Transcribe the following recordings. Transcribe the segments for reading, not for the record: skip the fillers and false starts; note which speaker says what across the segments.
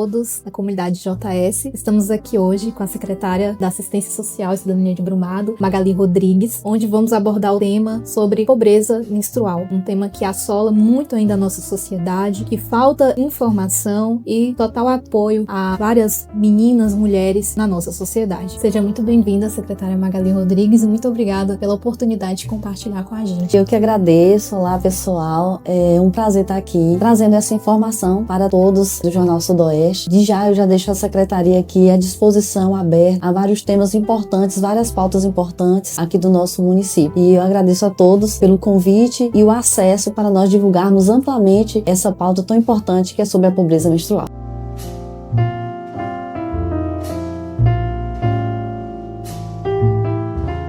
Speaker 1: todos da comunidade JS. Estamos aqui hoje com a secretária da Assistência Social e Cidadania de Brumado, Magali Rodrigues, onde vamos abordar o tema sobre pobreza menstrual, um tema que assola muito ainda a nossa sociedade, que falta informação e total apoio a várias meninas, mulheres na nossa sociedade. Seja muito bem-vinda, secretária Magali Rodrigues, e muito obrigada pela oportunidade de compartilhar com a gente.
Speaker 2: Eu que agradeço. Olá, pessoal. É um prazer estar aqui trazendo essa informação para todos do Jornal Sudoeste. Eu já deixo a secretaria aqui à disposição, aberta a vários temas importantes, várias pautas importantes aqui do nosso município. E eu agradeço a todos pelo convite e o acesso para nós divulgarmos amplamente essa pauta tão importante que é sobre a pobreza menstrual.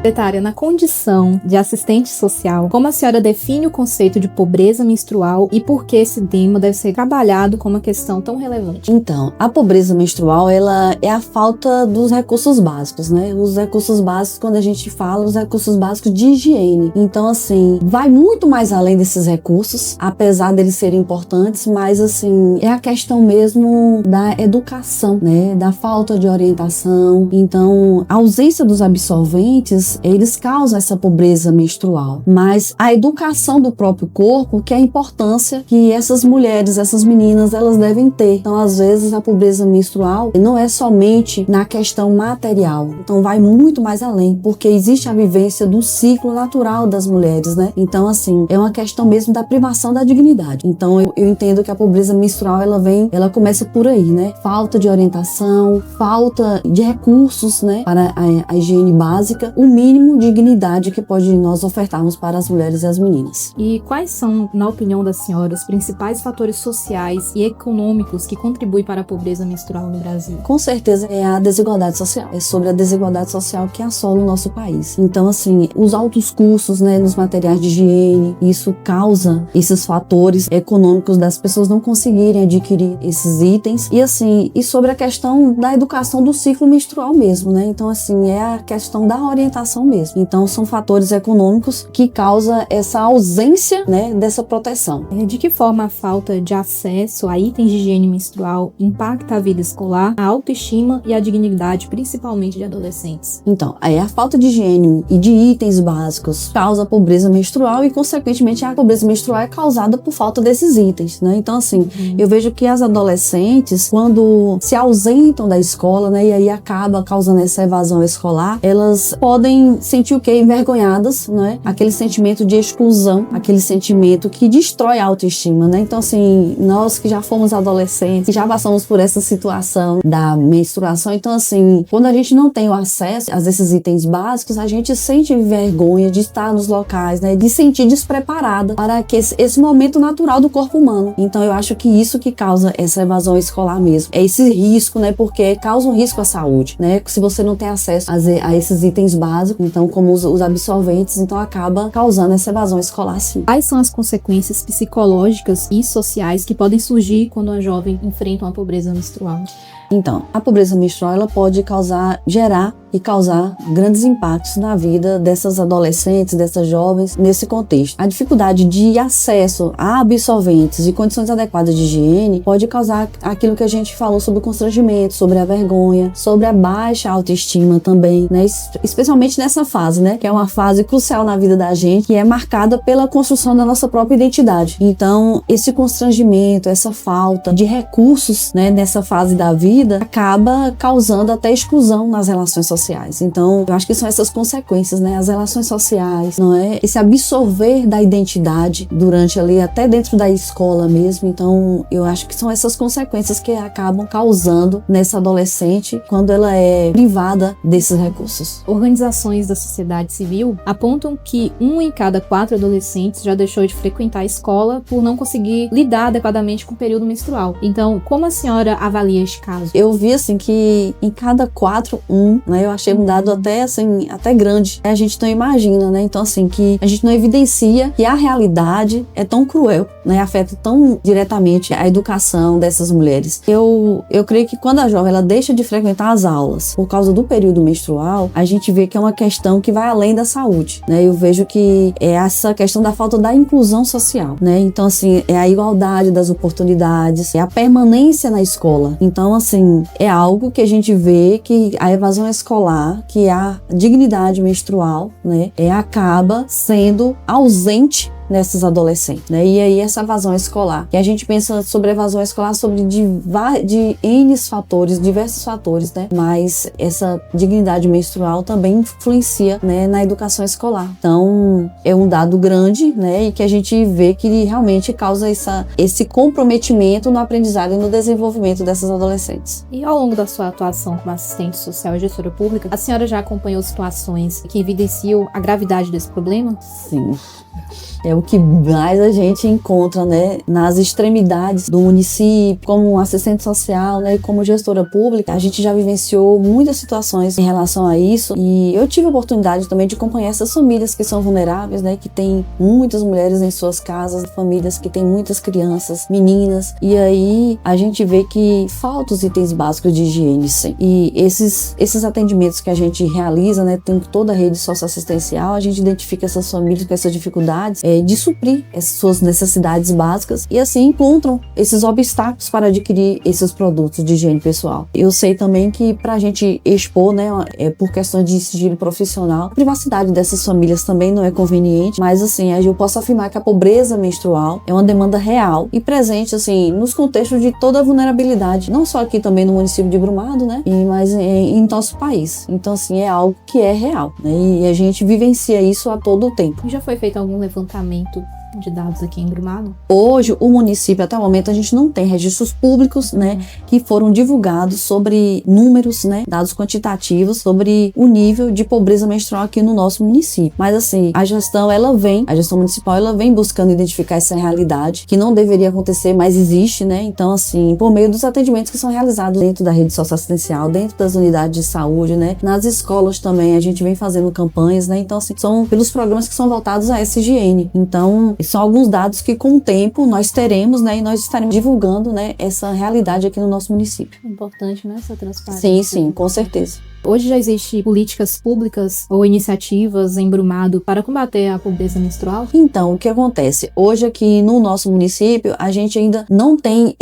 Speaker 1: Secretária, na condição de assistente social, como a senhora define o conceito de pobreza menstrual e por que esse tema deve ser trabalhado como uma questão tão relevante?
Speaker 2: Então, a pobreza menstrual, ela é a falta dos recursos básicos, né? Os recursos básicos, quando a gente fala, os recursos básicos de higiene. Então, assim, vai muito mais além desses recursos, apesar deles serem importantes, mas, assim, é a questão mesmo da educação, né? Da falta de orientação. Então, a ausência dos absorventes, eles causam essa pobreza menstrual, mas a educação do próprio corpo, que é a importância que essas mulheres, essas meninas, elas devem ter. Então, às vezes, a pobreza menstrual não é somente na questão material, então vai muito mais além, porque existe a vivência do ciclo natural das mulheres, né? Então, assim, é uma questão mesmo da privação da dignidade. Então, eu entendo que a pobreza menstrual, ela começa por aí, né? Falta de orientação, falta de recursos, né? Para a higiene básica, o mínimo de dignidade que pode nós ofertarmos para as mulheres e as meninas.
Speaker 1: E quais são, na opinião da senhora, os principais fatores sociais e econômicos que contribuem para a pobreza menstrual no Brasil?
Speaker 2: Com certeza é a desigualdade social. É sobre a desigualdade social que assola o nosso país. Então, assim, os altos custos, né, nos materiais de higiene, isso causa esses fatores econômicos das pessoas não conseguirem adquirir esses itens. E, assim, e sobre a questão da educação do ciclo menstrual mesmo, né? Então, assim, é a questão da orientação mesmo. Então, são fatores econômicos que causam essa ausência, né, dessa proteção.
Speaker 1: De que forma a falta de acesso a itens de higiene menstrual impacta a vida escolar, a autoestima e a dignidade, principalmente de adolescentes?
Speaker 2: Então, a falta de higiene e de itens básicos causa a pobreza menstrual e, consequentemente, a pobreza menstrual é causada por falta desses itens, né? Então, assim, eu vejo que as adolescentes, quando se ausentam da escola, né, e aí acaba causando essa evasão escolar, elas podem sentir o quê? Envergonhadas, né? Aquele sentimento de exclusão, aquele sentimento que destrói a autoestima, né? Então, assim, nós que já fomos adolescentes, que já passamos por essa situação da menstruação, então, assim, quando a gente não tem o acesso a esses itens básicos, a gente sente vergonha de estar nos locais, né? De sentir despreparada para que esse momento natural do corpo humano. Então, eu acho que isso que causa essa evasão escolar mesmo. É esse risco, né? Porque causa um risco à saúde, né? Se você não tem acesso a esses itens básicos, então, como os absorventes, então acaba causando essa evasão escolar, sim.
Speaker 1: Quais são as consequências psicológicas e sociais que podem surgir quando a jovem enfrenta uma pobreza menstrual?
Speaker 2: Então, a pobreza menstrual, ela pode gerar grandes impactos na vida dessas adolescentes, dessas jovens, nesse contexto. A dificuldade de acesso a absorventes e condições adequadas de higiene pode causar aquilo que a gente falou sobre o constrangimento, sobre a vergonha, sobre a baixa autoestima também, né? Especialmente nessa fase, né? Que é uma fase crucial na vida da gente, que é marcada pela construção da nossa própria identidade. Então, esse constrangimento, essa falta de recursos, né, nessa fase da vida, acaba causando até exclusão nas relações sociais. Então, eu acho que são essas consequências, né? As relações sociais, não é? Esse absorver da identidade durante ali, até dentro da escola mesmo. Então, eu acho que são essas consequências que acabam causando nessa adolescente quando ela é privada desses recursos.
Speaker 1: Organizações da sociedade civil apontam que 1 em cada 4 adolescentes já deixou de frequentar a escola por não conseguir lidar adequadamente com o período menstrual. Então, como a senhora avalia este caso?
Speaker 2: mesmo. Eu vi, assim, que em cada 4, 1, né? Eu achei um dado até, assim, até grande. A gente não imagina, né? Então, assim, que a gente não evidencia que a realidade é tão cruel, né? Afeta tão diretamente a educação dessas mulheres. Eu creio que quando a jovem ela deixa de frequentar as aulas por causa do período menstrual, a gente vê que é uma questão que vai além da saúde, né? Eu vejo que é essa questão da falta da inclusão social, né? Então, assim, é a igualdade das oportunidades, é a permanência na escola. Então, assim, é algo que a gente vê que a evasão escolar, que a dignidade menstrual, né, acaba sendo ausente nessas adolescentes, né? E aí essa evasão escolar, que a gente pensa sobre evasão escolar sobre de N fatores, diversos fatores, né? Mas essa dignidade menstrual também influencia, né, na educação escolar. Então, é um dado grande, né? E que a gente vê que realmente causa esse comprometimento no aprendizado e no desenvolvimento dessas adolescentes.
Speaker 1: E ao longo da sua atuação como assistente social e gestora pública, a senhora já acompanhou situações que evidenciam a gravidade desse problema?
Speaker 2: Sim. É o que mais a gente encontra, né, nas extremidades do município, como assistente social, né, e como gestora pública. A gente já vivenciou muitas situações em relação a isso e eu tive a oportunidade também de acompanhar essas famílias que são vulneráveis, né, que tem muitas mulheres em suas casas, famílias que têm muitas crianças, meninas, e aí a gente vê que faltam os itens básicos de higiene, sim. E esses atendimentos que a gente realiza, né, tem toda a rede socioassistencial, a gente identifica essas famílias com essas dificuldades de suprir essas suas necessidades básicas e assim encontram esses obstáculos para adquirir esses produtos de higiene pessoal. Eu sei também que para a gente expor, né, por questões de sigilo profissional, a privacidade dessas famílias também não é conveniente, mas assim, eu posso afirmar que a pobreza menstrual é uma demanda real e presente assim nos contextos de toda a vulnerabilidade, não só aqui também no município de Brumado, né, mas em nosso país. Então assim, é algo que é real, né, e a gente vivencia isso a todo o tempo.
Speaker 1: Já foi feito algum levantamento de dados aqui em Brumado?
Speaker 2: Hoje, o município, até o momento, a gente não tem registros públicos, né, que foram divulgados sobre números, né, dados quantitativos sobre o nível de pobreza menstrual aqui no nosso município. Mas, assim, a gestão municipal, ela vem buscando identificar essa realidade, que não deveria acontecer, mas existe, né, então, assim, por meio dos atendimentos que são realizados dentro da rede socioassistencial, dentro das unidades de saúde, né, nas escolas também, a gente vem fazendo campanhas, né, então, assim, são pelos programas que são voltados a essa higiene. Então, são alguns dados que com o tempo nós teremos, né, e nós estaremos divulgando, né, essa realidade aqui no nosso município.
Speaker 1: Importante, né, essa transparência.
Speaker 2: Sim, com certeza.
Speaker 1: Hoje já existem políticas públicas ou iniciativas em Brumado para combater a pobreza menstrual?
Speaker 2: Então, o que acontece? Hoje aqui no nosso município, a gente ainda não tem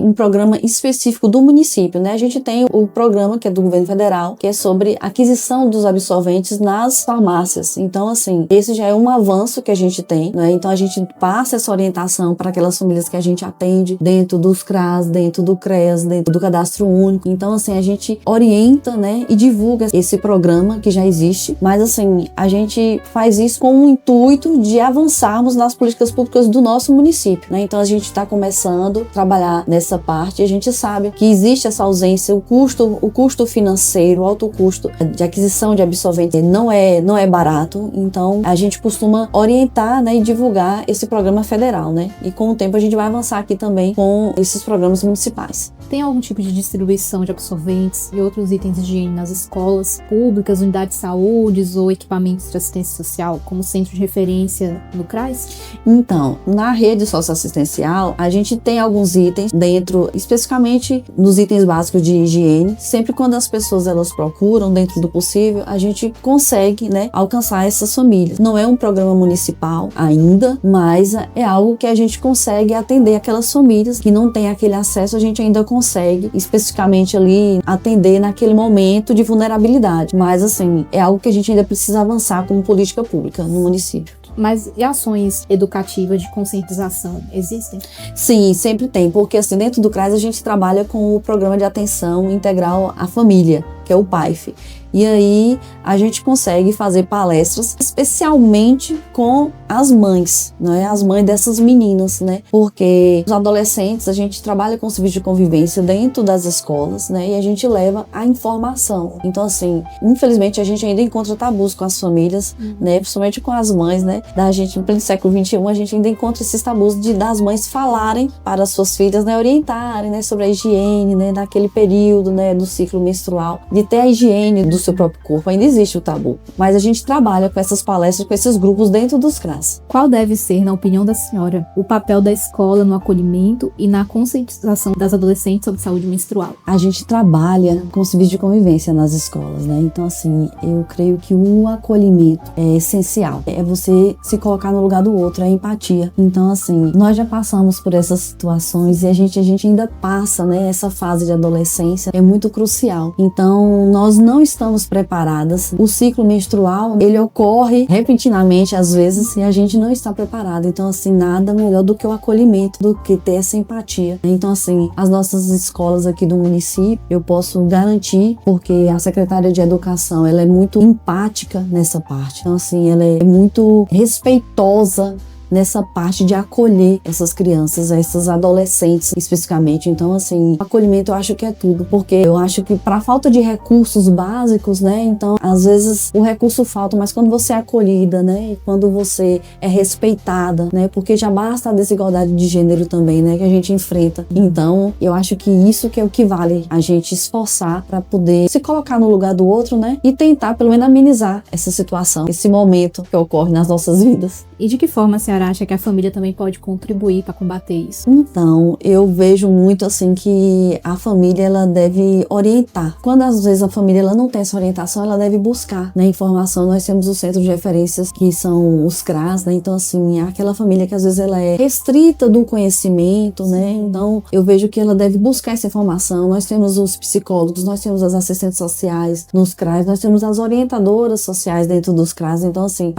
Speaker 2: um programa específico do município, né? A gente tem o programa que é do governo federal, que é sobre aquisição dos absorventes nas farmácias. Então, assim, esse já é um avanço que a gente tem, né? Então, a gente passa essa orientação para aquelas famílias que a gente atende dentro dos CRAS, dentro do CREAS, dentro do Cadastro Único. Então, assim, a gente orienta, né, e divulga esse programa que já existe, mas assim, a gente faz isso com o intuito de avançarmos nas políticas públicas do nosso município, né? Então a gente está começando a trabalhar nessa parte, a gente sabe que existe essa ausência, o custo financeiro, o alto custo de aquisição de absorvente não é barato, então a gente costuma orientar, né, e divulgar esse programa federal, né? E com o tempo a gente vai avançar aqui também com esses programas municipais.
Speaker 1: Tem algum tipo de distribuição de absorventes e outros itens de higiene nas escolas públicas, unidades de saúde ou equipamentos de assistência social como centro de referência no CRAS?
Speaker 2: Então, na rede socioassistencial, a gente tem alguns itens dentro, especificamente nos itens básicos de higiene. Sempre quando as pessoas elas procuram, dentro do possível, a gente consegue, né, alcançar essas famílias. Não é um programa municipal ainda, mas é algo que a gente consegue atender aquelas famílias que não têm aquele acesso, a gente ainda consegue especificamente ali atender naquele momento de vulnerabilidade, mas assim, é algo que a gente ainda precisa avançar como política pública no município.
Speaker 1: Mas e ações educativas de conscientização existem?
Speaker 2: Sim, sempre tem, porque assim, dentro do CRAS a gente trabalha com o programa de atenção integral à família, que é o PAIF. E aí a gente consegue fazer palestras especialmente com as mães, né? As mães dessas meninas, né? Porque os adolescentes, a gente trabalha com serviço de convivência dentro das escolas, né? E a gente leva a informação. Então, assim, infelizmente a gente ainda encontra tabus com as famílias, né? Principalmente com as mães, né? Da gente, no pleno século XXI, a gente ainda encontra esses tabus das mães falarem para as suas filhas, né? Orientarem, né? Sobre a higiene, né? Daquele período, né? Do ciclo menstrual, de ter a higiene do seu próprio corpo. Ainda existe o tabu, mas a gente trabalha com essas palestras, com esses grupos dentro dos CRAS.
Speaker 1: Qual deve ser, na opinião da senhora, o papel da escola no acolhimento e na conscientização das adolescentes sobre saúde menstrual?
Speaker 2: A gente trabalha com serviço de convivência nas escolas, né? Então, assim, eu creio que o acolhimento é essencial. É você se colocar no lugar do outro, é empatia. Então, assim, nós já passamos por essas situações e a gente ainda passa, né? Essa fase de adolescência é muito crucial. Então, nós não estamos preparadas. O ciclo menstrual, ele ocorre repentinamente às vezes e a gente não está preparado. Então, assim, nada melhor do que o acolhimento, do que ter essa empatia. Então, assim, as nossas escolas aqui do município, eu posso garantir, porque a secretária de Educação, ela é muito empática nessa parte. Então, assim, ela é muito respeitosa nessa parte de acolher essas crianças, essas adolescentes especificamente. Então, assim, acolhimento eu acho que é tudo, porque eu acho que para falta de recursos básicos, né, então às vezes o recurso falta, mas quando você é acolhida, né, e quando você é respeitada, né, porque já basta a desigualdade de gênero também, né, que a gente enfrenta. Então, eu acho que isso que é o que vale a gente esforçar para poder se colocar no lugar do outro, né, e tentar pelo menos amenizar essa situação, esse momento que ocorre nas nossas vidas.
Speaker 1: E de que forma a senhora acha que a família também pode contribuir para combater isso?
Speaker 2: Então, eu vejo muito assim que a família ela deve orientar. Quando às vezes a família ela não tem essa orientação, ela deve buscar, né, informação. Nós temos o centro de referências que são os CRAS, né? Então, assim, é aquela família que às vezes ela é restrita do conhecimento, né? Então, eu vejo que ela deve buscar essa informação. Nós temos os psicólogos, nós temos as assistentes sociais nos CRAS, nós temos as orientadoras sociais dentro dos CRAS. Então, assim,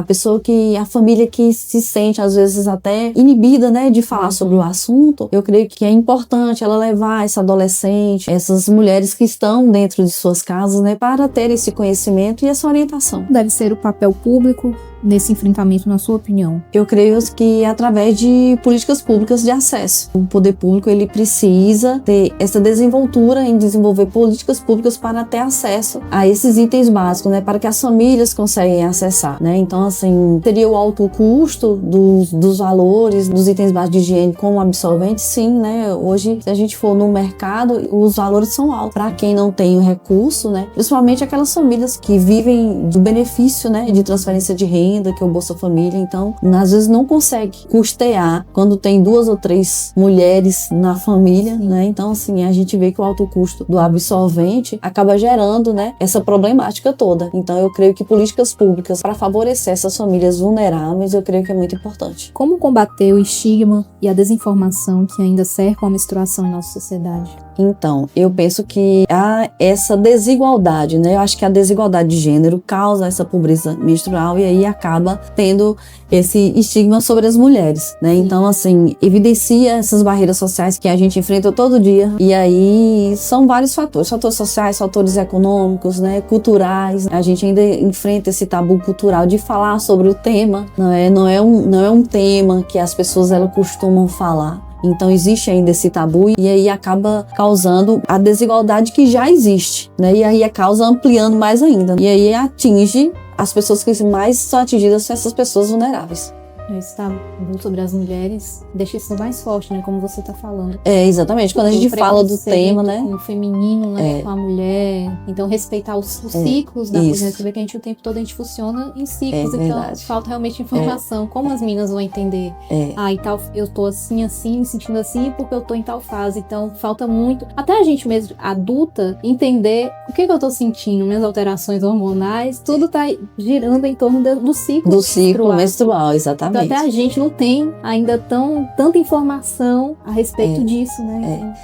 Speaker 2: a família que se sente às vezes até inibida, né, de falar sobre o assunto, eu creio que é importante ela levar essa adolescente, essas mulheres que estão dentro de suas casas, né, para ter esse conhecimento e essa orientação.
Speaker 1: Deve ser o papel público nesse enfrentamento, na sua opinião?
Speaker 2: Eu creio que através de políticas públicas de acesso. O poder público ele precisa ter essa desenvoltura em desenvolver políticas públicas para ter acesso a esses itens básicos, né, para que as famílias conseguem acessar, né? Então, assim, teria o alto custo dos valores dos itens básicos de higiene como absorvente, sim, né? Hoje, se a gente for no mercado, os valores são altos. Para quem não tem o recurso, né? Principalmente aquelas famílias que vivem do benefício, né, de transferência de renda, que é o Bolsa Família, então às vezes não consegue custear quando tem 2 ou 3 mulheres na família, né? Então, assim, a gente vê que o alto custo do absorvente acaba gerando, né, essa problemática toda. Então, eu creio que políticas públicas para favorecer essas famílias vulneráveis, eu creio que é muito importante.
Speaker 1: Como combater o estigma e a desinformação que ainda cercam a menstruação em nossa sociedade?
Speaker 2: Então, eu penso que há essa desigualdade, né? Eu acho que a desigualdade de gênero causa essa pobreza menstrual e aí acaba tendo esse estigma sobre as mulheres, né? Então, assim, evidencia essas barreiras sociais que a gente enfrenta todo dia e aí são vários fatores sociais, fatores econômicos, né? Culturais. A gente ainda enfrenta esse tabu cultural de falar sobre o tema, não é um tema que as pessoas elas costumam falar. Então existe ainda esse tabu e aí acaba causando a desigualdade que já existe, né? E aí causa ampliando mais ainda. E aí atinge as pessoas que mais são atingidas são essas pessoas vulneráveis.
Speaker 1: Esse tabu sobre as mulheres deixa isso mais forte, né? Como você tá falando.
Speaker 2: É, exatamente. Quando a gente fala do tema, né?
Speaker 1: Com o feminino, né? Com a mulher. Então, respeitar os ciclos da mulher. Você vê que a gente o tempo todo a gente funciona em ciclos. Então,
Speaker 2: verdade.
Speaker 1: falta realmente informação. Como as meninas vão entender? E tal, eu tô assim, me sentindo assim, porque eu tô em tal fase. Então, falta muito. Até a gente mesmo, adulta, entender o que eu tô sentindo, minhas alterações hormonais. Tudo tá girando em torno do ciclo.
Speaker 2: Do ciclo menstrual, exatamente.
Speaker 1: Então, até a gente não tem ainda tanta informação a respeito disso, né?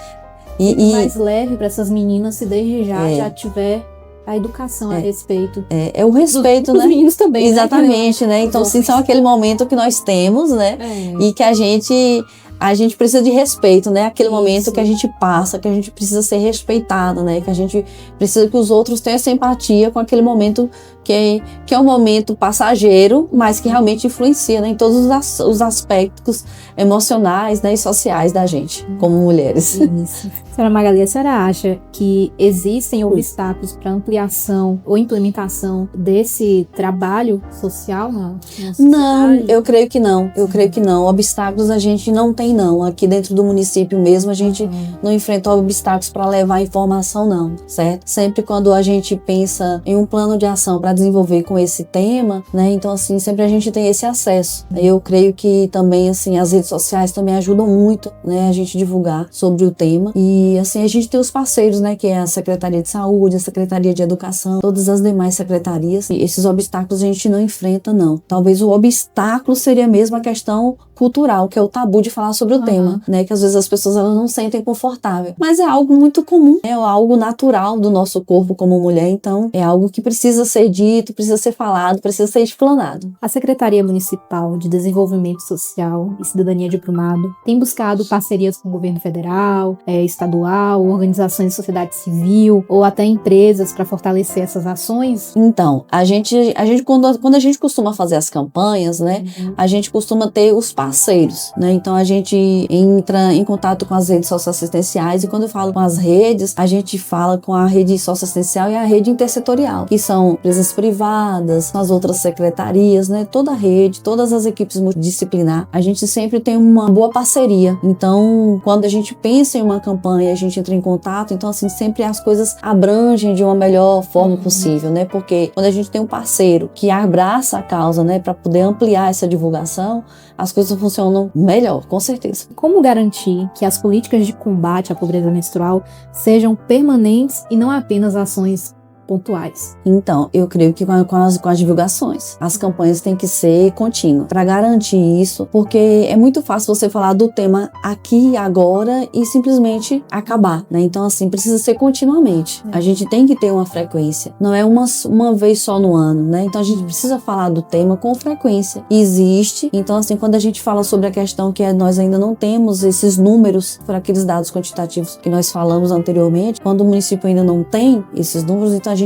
Speaker 1: E mais leve para essas meninas se desde já tiver a educação a respeito.
Speaker 2: É o respeito,
Speaker 1: dos
Speaker 2: né?
Speaker 1: meninos também.
Speaker 2: Exatamente, né? Então, sim, são aquele momento que nós temos, né? E que a gente a gente precisa de respeito, né? Aquele momento que a gente passa, que a gente precisa ser respeitado, né? Que a gente precisa que os outros tenham essa empatia com aquele momento que é um momento passageiro, mas que realmente influencia, né, em todos os aspectos emocionais, né, e sociais da gente, como mulheres.
Speaker 1: Isso. Senhora Magali, a senhora acha que existem obstáculos para ampliação ou implementação desse trabalho social na sociedade?
Speaker 2: Não, eu creio que não. Eu creio que não. Obstáculos a gente não tem, não. Aqui dentro do município mesmo, a gente não enfrentou obstáculos para levar informação, não, certo? Sempre quando a gente pensa em um plano de ação para desenvolver com esse tema, né? Então, assim, sempre a gente tem esse acesso. Eu creio que também, assim, as redes sociais também ajudam muito, né, a gente divulgar sobre o tema. E, assim, a gente tem os parceiros, né, que é a Secretaria de Saúde, a Secretaria de Educação, todas as demais secretarias. E esses obstáculos a gente não enfrenta, não. Talvez o obstáculo seria mesmo a questão cultural, que é o tabu de falar sobre o tema, né, que às vezes as pessoas elas não sentem confortável. Mas é algo muito comum, é algo natural do nosso corpo como mulher, então é algo que precisa ser dito, precisa ser falado, precisa ser explanado.
Speaker 1: A Secretaria Municipal de Desenvolvimento Social e Cidadania de Brumado tem buscado parcerias com o governo federal, estadual, organizações de sociedade civil ou até empresas para fortalecer essas ações?
Speaker 2: Então, a gente quando a gente costuma fazer as campanhas, né, a gente costuma ter os parceiros, né, então a gente entra em contato com as redes socioassistenciais e quando eu falo com as redes, a gente fala com a rede socioassistencial e a rede intersetorial, que são empresas privadas, as outras secretarias, né, toda a rede, todas as equipes multidisciplinar, a gente sempre tem uma boa parceria. Então, quando a gente pensa em uma campanha, a gente entra em contato, então assim, sempre as coisas abrangem de uma melhor forma possível, né, porque quando a gente tem um parceiro que abraça a causa, né, para poder ampliar essa divulgação, as coisas funcionam melhor, com certeza.
Speaker 1: Como garantir que as políticas de combate à pobreza menstrual sejam permanentes e não apenas ações pontuais?
Speaker 2: Então, eu creio que com as divulgações, as campanhas têm que ser contínuas para garantir isso, porque é muito fácil você falar do tema aqui e agora e simplesmente acabar, né? Então, assim, precisa ser continuamente. A gente tem que ter uma frequência, não é uma vez só no ano, né? Então, a gente precisa falar do tema com frequência. Existe, então, assim, quando a gente fala sobre a questão que nós ainda não temos esses números por aqueles dados quantitativos que nós falamos anteriormente, quando o município ainda não tem esses números, então a gente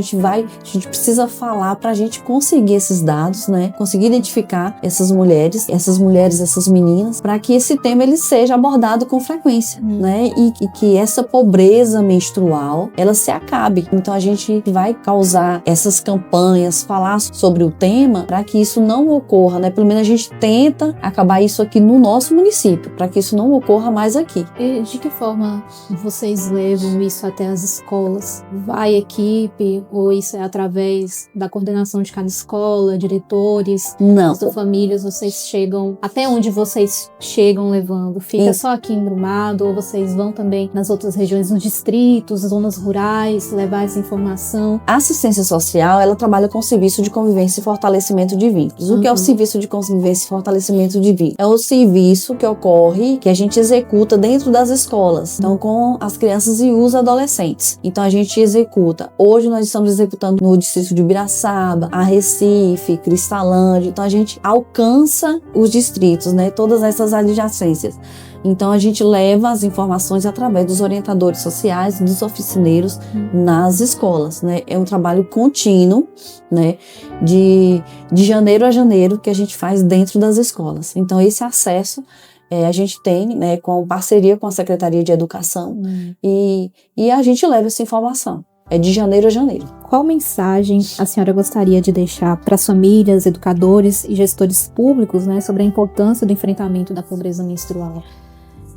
Speaker 2: precisa falar para a gente conseguir esses dados, né? Conseguir identificar essas mulheres, essas meninas, para que esse tema ele seja abordado com frequência, né? E que essa pobreza menstrual, ela se acabe. Então a gente vai causar essas campanhas, falar sobre o tema para que isso não ocorra, né? Pelo menos a gente tenta acabar isso aqui no nosso município, para que isso não ocorra mais aqui.
Speaker 1: E de que forma vocês levam isso até as escolas? Vai equipe ou isso é através da coordenação de cada escola, diretores,
Speaker 2: Não.
Speaker 1: das famílias, vocês chegam, até onde vocês chegam levando? Fica só aqui em Brumado ou vocês vão também nas outras regiões, nos distritos, zonas rurais, levar essa informação?
Speaker 2: A assistência social, ela trabalha com o serviço de convivência e fortalecimento de vínculos. O que é o serviço de convivência e fortalecimento de vínculos? É o serviço que ocorre, que a gente executa dentro das escolas, então com as crianças e os adolescentes. Então a gente executa. Hoje nós estamos executando no distrito de Ubiraçaba, a Recife, Cristalândia. Então a gente alcança os distritos, né? Todas essas adjacências. Então a gente leva as informações através dos orientadores sociais, dos oficineiros nas escolas, né? É um trabalho contínuo, né? De janeiro a janeiro que a gente faz dentro das escolas. Então esse acesso a gente tem, né? Com parceria com a Secretaria de Educação e a gente leva essa informação. É de janeiro a janeiro.
Speaker 1: Qual mensagem a senhora gostaria de deixar para as famílias, educadores e gestores públicos, né, sobre a importância do enfrentamento da pobreza menstrual?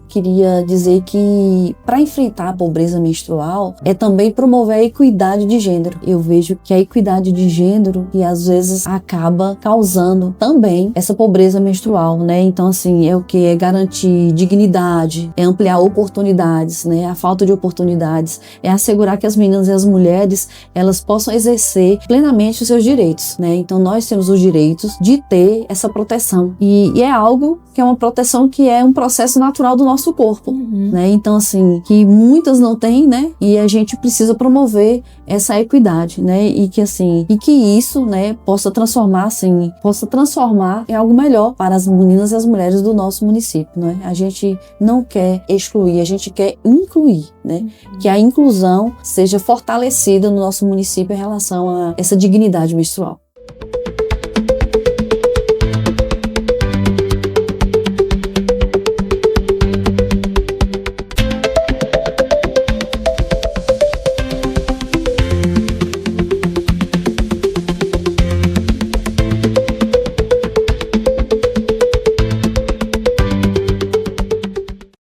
Speaker 2: Queria dizer que para enfrentar a pobreza menstrual é também promover a equidade de gênero. Eu vejo que a equidade de gênero que às vezes acaba causando também essa pobreza menstrual, né? Então assim, é o que é garantir dignidade, é ampliar oportunidades, né? A falta de oportunidades é assegurar que as meninas e as mulheres elas possam exercer plenamente os seus direitos, né? Então nós temos os direitos de ter essa proteção e é algo que é uma proteção que é um processo natural do nosso nosso corpo, né? Então, assim, que muitas não têm, né? E a gente precisa promover essa equidade, né? E que, assim, e que isso, né, possa transformar em algo melhor para as meninas e as mulheres do nosso município, né? A gente não quer excluir, a gente quer incluir, né? Que a inclusão seja fortalecida no nosso município em relação a essa dignidade menstrual.